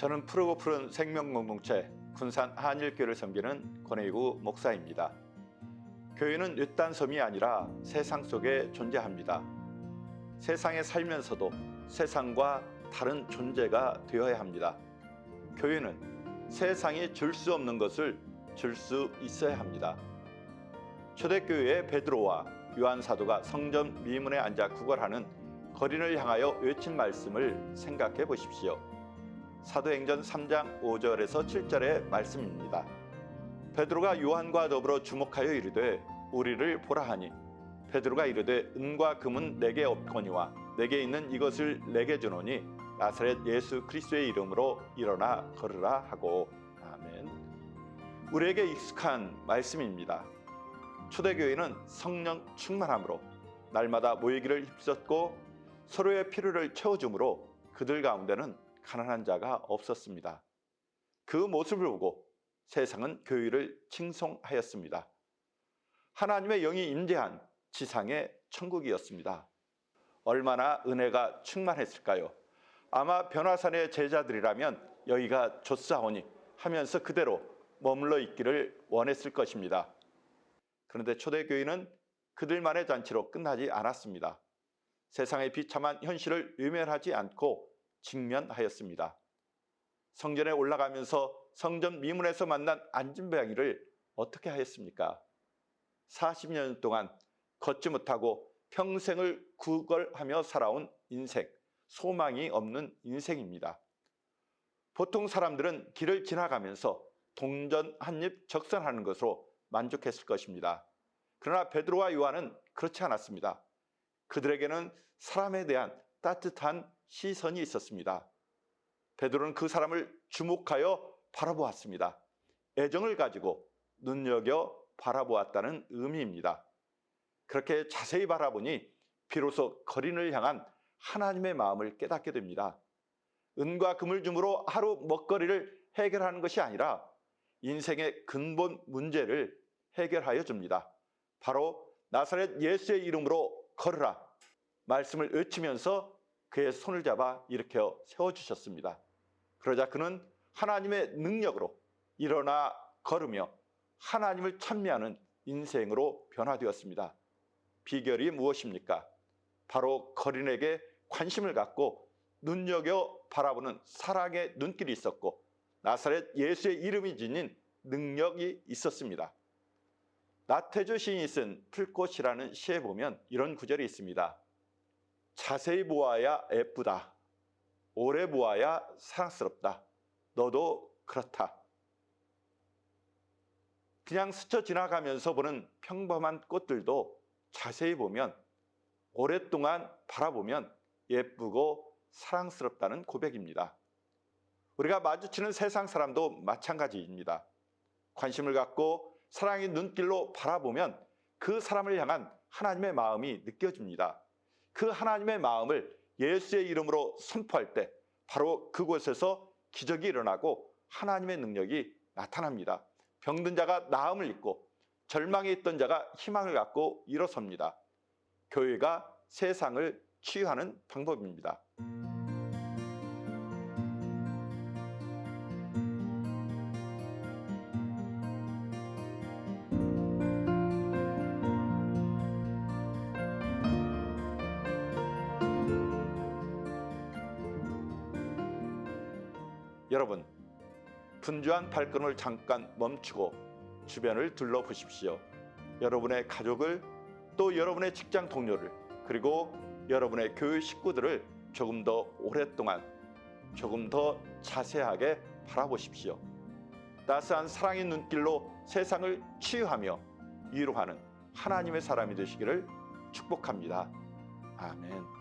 저는 푸르고 푸른 생명공동체 군산 한일교회를 섬기는 권혜구 목사입니다. 교회는 외딴 섬이 아니라 세상 속에 존재합니다. 세상에 살면서도 세상과 다른 존재가 되어야 합니다. 교회는 세상이 줄 수 없는 것을 줄 수 있어야 합니다. 초대교회의 베드로와 요한 사도가 성전 미문에 앉아 구걸하는 거린을 향하여 외친 말씀을 생각해 보십시오. 사도행전 3장 5절에서 7절의 말씀입니다. 베드로가 요한과 더불어 주목하여 이르되 우리를 보라 하니 베드로가 이르되 은과 금은 내게 없거니와 내게 있는 이것을 내게 주노니 나사렛 예수 그리스도의 이름으로 일어나 걸으라 하고. 아멘. 우리에게 익숙한 말씀입니다. 초대교회는 성령 충만함으로 날마다 모이기를 힘썼고 서로의 필요를 채워주므로 그들 가운데는 가난한 자가 없었습니다. 그 모습을 보고 세상은 교회를 칭송하였습니다. 하나님의 영이 임재한 지상의 천국이었습니다. 얼마나 은혜가 충만했을까요? 아마 변화산의 제자들이라면 여기가 좋사오니 하면서 그대로 머물러 있기를 원했을 것입니다. 그런데 초대교회는 그들만의 잔치로 끝나지 않았습니다. 세상의 비참한 현실을 외면하지 않고 직면하였습니다. 성전에 올라가면서 성전 미문에서 만난 안진뱅이를 어떻게 하였습니까? 40년 동안 걷지 못하고 평생을 구걸하며 살아온 인생, 소망이 없는 인생입니다. 보통 사람들은 길을 지나가면서 동전 한 입 적선하는 것으로 만족했을 것입니다. 그러나 베드로와 요한은 그렇지 않았습니다. 그들에게는 사람에 대한 따뜻한 시선이 있었습니다. 베드로는 그 사람을 주목하여 바라보았습니다. 애정을 가지고 눈여겨 바라보았다는 의미입니다. 그렇게 자세히 바라보니 비로소 거린을 향한 하나님의 마음을 깨닫게 됩니다. 은과 금을 주므로 하루 먹거리를 해결하는 것이 아니라 인생의 근본 문제를 해결하여 줍니다. 바로 나사렛 예수의 이름으로 걸으라 말씀을 외치면서 그의 손을 잡아 일으켜 세워주셨습니다. 그러자 그는 하나님의 능력으로 일어나 걸으며 하나님을 찬미하는 인생으로 변화되었습니다. 비결이 무엇입니까? 바로 거린에게 관심을 갖고 눈여겨 바라보는 사랑의 눈길이 있었고 나사렛 예수의 이름이 지닌 능력이 있었습니다. 나태주 시인이 쓴 풀꽃이라는 시에 보면 이런 구절이 있습니다. 자세히 보아야 예쁘다. 오래 보아야 사랑스럽다. 너도 그렇다. 그냥 스쳐 지나가면서 보는 평범한 꽃들도 자세히 보면 오랫동안 바라보면 예쁘고 사랑스럽다는 고백입니다. 우리가 마주치는 세상 사람도 마찬가지입니다. 관심을 갖고 사랑의 눈길로 바라보면 그 사람을 향한 하나님의 마음이 느껴집니다. 그 하나님의 마음을 예수의 이름으로 선포할 때 바로 그곳에서 기적이 일어나고 하나님의 능력이 나타납니다. 병든 자가 나음을 입고 절망에 있던 자가 희망을 갖고 일어섭니다. 교회가 세상을 치유하는 방법입니다. 여러분, 분주한 발걸음을 잠깐 멈추고 주변을 둘러보십시오. 여러분의 가족을, 또 여러분의 직장 동료를, 그리고 여러분의 교회 식구들을 조금 더 오랫동안, 조금 더 자세하게 바라보십시오. 따스한 사랑의 눈길로 세상을 치유하며 위로하는 하나님의 사람이 되시기를 축복합니다. 아멘.